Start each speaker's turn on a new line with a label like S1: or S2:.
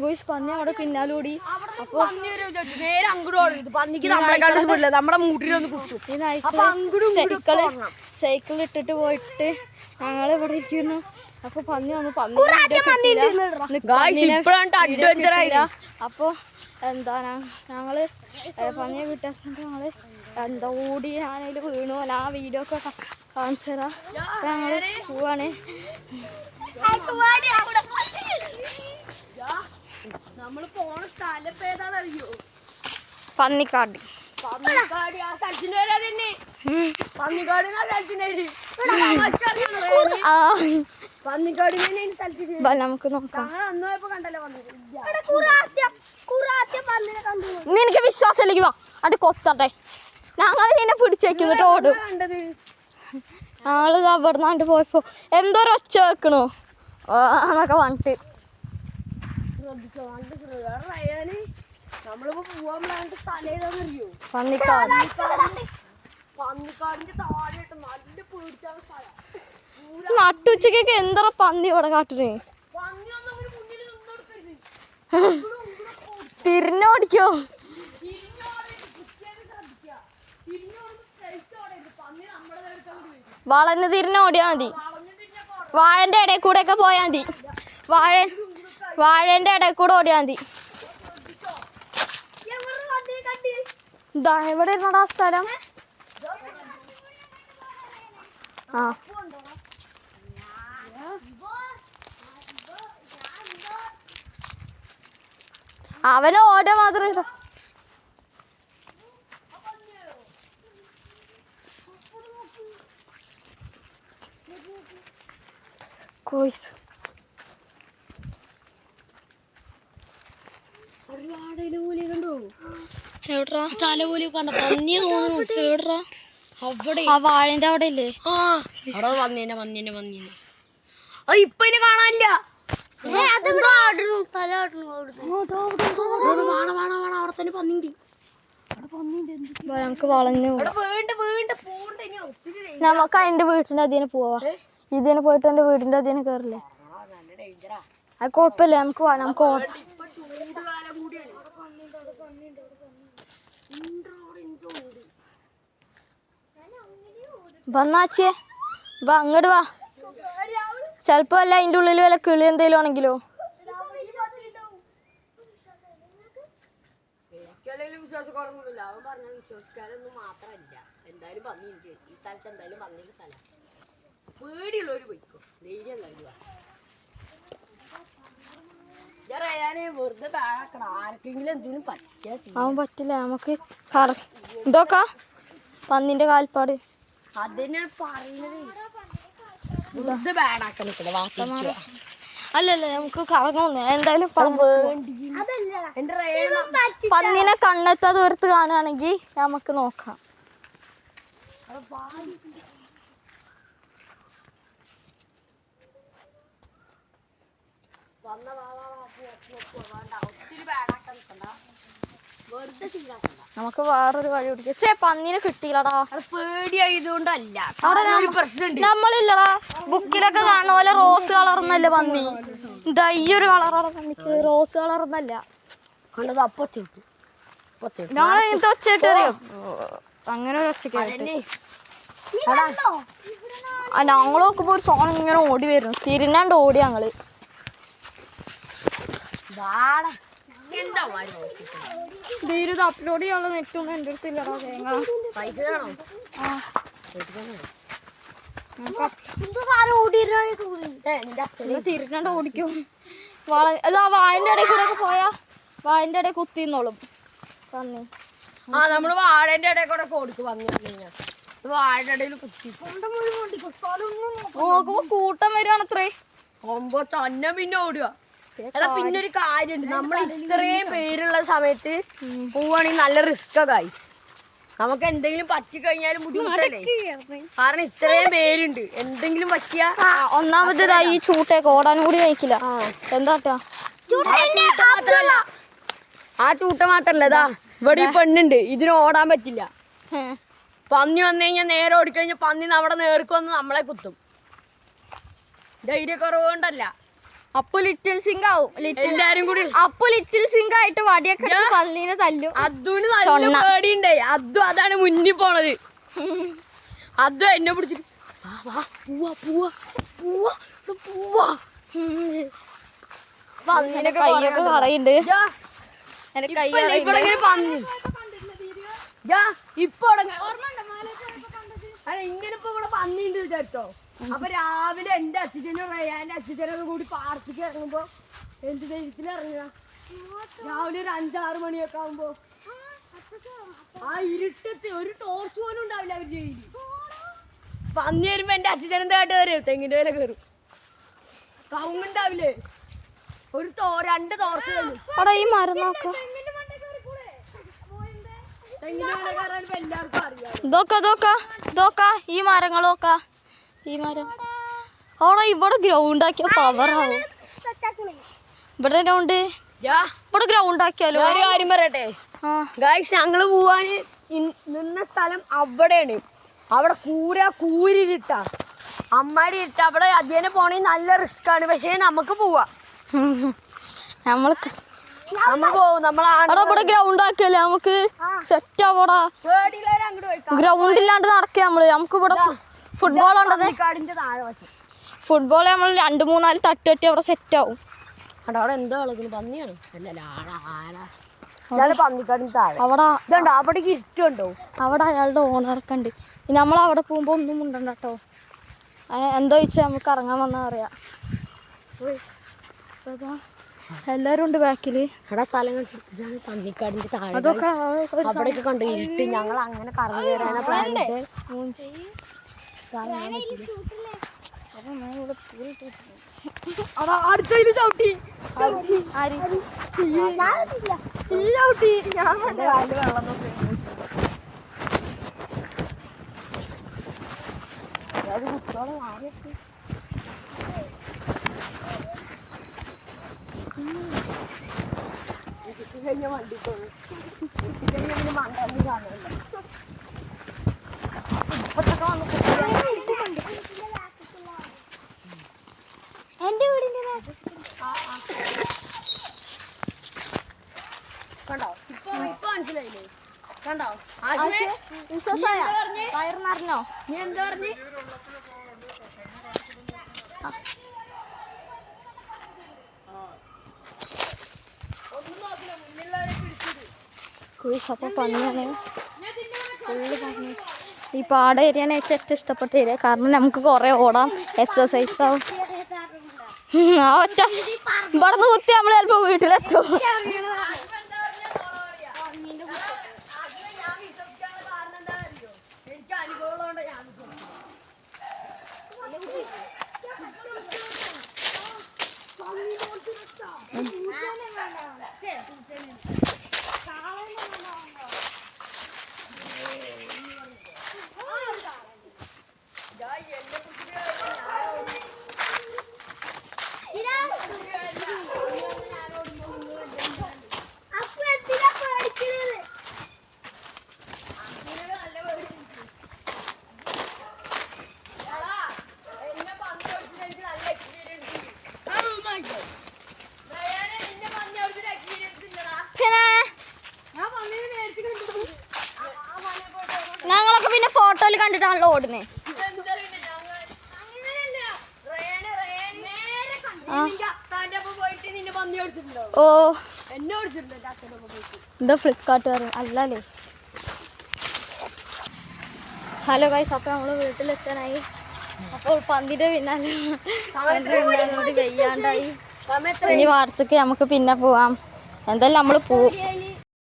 S1: ഗോയ്സ് പന്നി അവിടെ പിന്നാലോടി. അപ്പൊ
S2: നേരെ അങ്ങോട്ട് പന്നിക്ക് നമ്മുടെ മൂട്ടിലൊന്ന് കുത്തും.
S1: സൈക്കിൾ ഇട്ടിട്ട് പോയിട്ട് ഞങ്ങൾ ഇവിടെ ഇരിക്കുന്നു. അപ്പൊ പന്നി വന്നു. അപ്പൊ എന്താ ഞങ്ങള് പന്നിയെ കിട്ടാത്ത ഞങ്ങള് എന്താ ഓടി ഞാനതിൽ വീണു. ഞാൻ വീഡിയോ ഒക്കെ കാണിച്ചു തരാം. ഞങ്ങള് പോവാണ്.
S2: നമ്മള് പോണ സ്ഥലം ഏതാണെന്നറിയോ?
S1: പന്നിക്കാട്.
S2: പന്നിക്കാട് ആ സ്ഥലത്തിന്റെ പേര് തന്നെ. പന്നിക്കാട് പന്നിക്കാട്
S1: നമുക്ക് നോക്കാം.
S2: അന്ന് പോയപ്പോ കണ്ടല്ലോ
S1: നിനക്ക് വിശ്വാസമില്ലെങ്കിൽ വാ അത് കൊത്തട്ടെ. ഞങ്ങൾ ഇതിനെ പിടിച്ചേക്കുന്നിട്ട് ഓടും. ഞങ്ങള് അവിടുന്നാണ്ട് പോയപ്പോ എന്തോരൊച്ച വെക്കണോ എന്നൊക്കെ പറഞ്ഞിട്ട്
S2: നമ്മളിപ്പോ പോവാൻ സ്ഥലം ഏതാണെന്നറിയോ?
S1: പന്നിക്കാട്.
S2: പന്നിക്കാടിന്റെ താഴെയായിട്ട് നല്ല പേടിച്ചാണ് സ്ഥലം.
S1: നട്ടുച്ചക്കൊക്കെ എന്താ പന്നി ഇവിടെ കാട്ടുന്നേ? തിരിഞ്ഞോടിക്കോ? വളഞ്ഞ് തിരിഞ്ഞോടിയാ മതി. വാഴന്റെ ഇടയിൽ കൂടെ ഒക്കെ പോയാ മതി. വാഴന്റെ ഇടയിൽ കൂടെ ഓടിയാ മതി. എവിടെ ഇരുന്നടാ സ്ഥലം? ആ അവന് ഓട മാത്രം ഇതാ. കോയ്സ് ആ വാഴന്റെ അവിടെ ഇല്ലേ?
S2: ഇപ്പൊ ഇനി കാണാനില്ല.
S1: നമുക്ക് വളഞ്ഞു നമുക്ക് അതിന്റെ വീട്ടിന്റെ അതിന് പോവാ. ഇതിന് പോയിട്ട് എന്റെ വീടിന്റെ അതിന് കയറില്ലേ? അത് കുഴപ്പമില്ല. നമുക്ക് ഓടാം. വന്നാച്ചേ വാ അങ്ങോട്ട് വാ. ചെലപ്പോ അല്ല അതിന്റെ ഉള്ളിൽ വല്ല കിളി എന്തെങ്കിലും ആണെങ്കിലോ?
S2: വിശ്വാസക്കുറവൊന്നുമില്ല. അവൻ പറഞ്ഞ വിശ്വസിക്കാനൊന്നും മാത്രമല്ല. എന്തായാലും പന്നി ഉണ്ട് ഈ സ്ഥലത്ത്. എന്തായാലും പന്നിയുടെ സ്ഥലം. പേടിയുള്ളവര് പോയിക്കോ. ധൈര്യം വെറുതെ ബാക്കണം. ആർക്കെങ്കിലും എന്തെങ്കിലും പറ്റിയാ
S1: അവൻ പറ്റില്ല. നമുക്ക് ഇതൊക്കെ പന്നിന്റെ കാൽപ്പാട്
S2: അതന്നെയാണ് പറയുന്നത്. വെറുതെ ബാഡാക്കാൻ നിൽക്കണ.
S1: അല്ലല്ല നമുക്ക് കറങ്ങുന്നു. എന്തായാലും പന്നിനെ കണ്ണെത്താ ദൂരത്ത് കാണുകയാണെങ്കിൽ നമുക്ക് നോക്കാം. നമുക്ക് വേറൊരു വഴി പിടിക്കാം. പന്നീനെ കിട്ടിയില്ലടാ.
S2: പേടിയായതുകൊണ്ടല്ല.
S1: നമ്മളില്ലടാ ബുക്കിലൊക്കെ കാണുന്ന പോലെ റോസ് കളർന്നല്ലേ പന്നി. ഇതാ ഈ ഒരു കളറാണ് പന്നിക്ക്. റോസ് കളർന്നല്ല. ഞങ്ങൾ ഇങ്ങനത്തെ ഒച്ചയിട്ട് അറിയോ? അങ്ങനെ ഒരു ഒച്ചക്ക് ഞങ്ങൾ നോക്കുമ്പോ ഒരു സോൺ ഇങ്ങനെ ഓടി വരുന്നു. തിരിഞ്ഞാണ്ട് ഓടി ഞങ്ങള്. ഇത് അപ്ലോഡ് ചെയ്യാനുള്ള നെറ്റൊന്നും എൻ്റെ അടുത്തില്ലടാ തേങ്ങ. തിരിഞ്ഞാണ്ട് ഓടിക്കും. അത് ആ വാഴന്റെ ഇടയിൽ കൂടെ ഒക്കെ പോയാ വാഴന്റെ ഇടയിൽ കുത്തിന്നോളും പന്നി.
S2: നമ്മള് വാഴന്റെ ഇടയിൽ കൂടെ കൊടുക്കും. വന്നു കഴിഞ്ഞാൽ വാഴയുടെ ഇടയിൽ കുത്തി
S1: നോക്കുമ്പോ കൂട്ടം വരുവാണത്രേ.
S2: ഒമ്പോ തന്നെ പിന്നെ ഓടുക. എടാ പിന്നെ ഒരു കാര്യമുണ്ട്. നമ്മൾ ഇത്രയും പേരുള്ള സമയത്ത് പോവാണെങ്കിൽ നല്ല റിസ്കാ ഗൈസ്. നമുക്ക് എന്തെങ്കിലും പറ്റിക്കഴിഞ്ഞാലും ബുദ്ധിമുട്ടല്ലേ? കാരണം ഇത്രയും പേരുണ്ട്. എന്തെങ്കിലും പറ്റിയാ
S1: ഒന്നാമത് ഈ ചൂട്ടേക്ക് ഓടാനും കൂടി വയ്ക്കില്ല. എന്താട്ടാ
S2: ആ ചൂട്ട മാത്രല്ല. ഇതാ ഇവിടെ ഈ പെണ്ണുണ്ട്. ഇതിന് ഓടാൻ പറ്റില്ല. പന്നി വന്നു കഴിഞ്ഞാൽ നേരെ ഓടിക്കഴിഞ്ഞാൽ പന്നി നമ്മുടെ നേർക്ക് വന്ന് നമ്മളെ കുത്തും. ധൈര്യക്കുറവ് കൊണ്ടല്ല.
S1: അപ്പൊ ലിറ്റിൽ സിംഗ് ആവും.
S2: എല്ലാരും കൂടി
S1: അപ്പൊ ലിറ്റിൽ സിംഗ് ആയിട്ട് വടിയൊക്കെ ഇട്ട് പന്നീനെ തല്ലും.
S2: അതുന് നല്ല പേടിയുണ്ടേ. അതാണ് മുന്നിൽ പോണത്. അതും എന്നെ പിടിച്ചിട്ട്
S1: കൈയൊക്കെ കളയുണ്ട്. എന്റെ കൈ
S2: ഇപ്പൊ ഇങ്ങനെ ഇപ്പൊ ഇവിടെ പന്നിണ്ട് വിചാരിച്ചോ. അപ്പൊ രാവിലെ എന്റെ അച്ഛനും റയാന്റെ അച്ഛനൊക്കെ കൂടി പാർട്ടിക്ക് ഇറങ്ങുമ്പോ എന്ത് ധൈര്യത്തിൽ ഇറങ്ങുക. രാവിലെ ഒരു 5-6 മണിയൊക്കെ ആവുമ്പോ ആ ഇരുട്ടത്ത് ഒരു ടോർച്ച് പോലും ഉണ്ടാവില്ല. അവർ ജയിലിൽ പന്നി വരുമ്പോ എന്റെ അച്ഛനെന്താ കാട്ട് കയറും, തെങ്ങിന്റെ വില കയറും. കവുങ്ങുണ്ടാവില്ലേ, ഒരു 2 ടോർച്ച് കയറും.
S1: ഈ മരം നോക്ക,
S2: തെങ്ങിന്റെ വില കയറാൻ എല്ലാവർക്കും അറിയാം.
S1: ഇതൊക്കെ ഈ മരങ്ങളൊക്കെ ഈ മരം അവിടെ ഇവിടെ ഗ്രൗണ്ട് ആക്കിയ പവറാവും. ഇവിടെ ഗ്രൗണ്ട് ഇവിടെ ഗ്രൗണ്ട് ആക്കിയാലോ.
S2: ഒരു കാര്യം പറയട്ടെ ഗായ്സ്, ഞങ്ങള് പോവാന് നിന്ന സ്ഥലം അവിടെയാണ്. അവിടെ കൂരിട്ട അമ്മാരി ഇട്ട അവിടെ അധ്യയനം പോണേ നല്ല റിസ്ക് ആണ്. പക്ഷേ നമുക്ക് പോവാം,
S1: നമ്മൾ
S2: പോവും.
S1: ഇവിടെ ഗ്രൗണ്ട് ആക്കിയല്ലേ നമുക്ക് സെറ്റ് ആവടാ. ഗ്രൗണ്ട് ഇല്ലാണ്ട് നടക്കുക നമ്മള്. നമുക്ക് ഇവിടെ ഫുട്ബോൾ ഉണ്ടത്. ഫുട്ബോൾ നമ്മൾ 2-3-4 തട്ട് കെട്ടി അവിടെ സെറ്റ് ആവും.
S2: അവിടെ എന്തോ കളിക്കുന്നു, പന്നിയാണ്. പന്നിക്കാടിന് താഴെ
S1: അവിടെ
S2: അവിടെ ഇരുട്ടുണ്ടോ.
S1: അവിടെ അയാളുടെ ഓണറൊക്കെ ഉണ്ട്. ഇനി നമ്മൾ അവിടെ പോകുമ്പോ ഒന്നും ഉണ്ടണ്ട കേട്ടോ. എന്താ വെച്ചാൽ നമുക്ക് ഇറങ്ങാൻ വന്നാ അറിയാം. എല്ലാരും ഉണ്ട് ബാക്കില്.
S2: സ്ഥലങ്ങൾ പന്നിക്കാടിന്റെ താഴെ
S1: അതൊക്കെ
S2: അവിടെയൊക്കെ കണ്ടു ഇരുട്ട്. ഞങ്ങൾ അങ്ങനെ കറങ്ങി വരാനാ പ്ലാൻ. അടുത്തതില് ചവിട്ടി ഞാൻ വെള്ളം നോക്കി. കുട്ടികളെ ആരെത്തി കഴിഞ്ഞ വണ്ടിക്കോളൂ. മണ്ടന്ന് കാണുമല്ലോ. ഇപ്പത്തൊക്കെ വന്ന്
S1: എന്റെ വീടിന്റെ
S2: കണ്ടോ, ഇപ്പൊ മനസ്സിലായില്ലേ? കണ്ടോ
S1: വയറിനറിഞ്ഞോ?
S2: നീ എന്താ പറഞ്ഞേ?
S1: അപ്പൊ പന്നിയാണ് ഫുള്ള് പന്നി. ഈ പാട ഏരിയയാണ് ഏറ്റവും ഇഷ്ടപ്പെട്ട ഏരിയ. കാരണം നമുക്ക് കുറെ ഓടാം, എക്സസൈസ് ആവും. ആ ഒറ്റ ഇവിടെ നിന്ന് കുത്തി നമ്മൾ ചിലപ്പോ വീട്ടിലെത്തും. ഞങ്ങളൊക്കെ പിന്നെ ഫോട്ടോയിൽ കണ്ടിട്ടാണല്ലോ ഓടുന്നത്. ഓ എന്താ ഫ്ലിപ്കാർട്ടുകാർ അല്ലല്ലേ. ഹലോ ഗൈസ്, അപ്പോൾ നമ്മൾ വീട്ടിലെത്താനായി. അപ്പോൾ പന്തിൻ്റെ പിന്നാലെ കൂടി വെയ്യാണ്ടായി. ഇനി വാർത്തക്ക് നമുക്ക് പിന്നെ പോവാം. എന്തായാലും നമ്മൾ പോവും.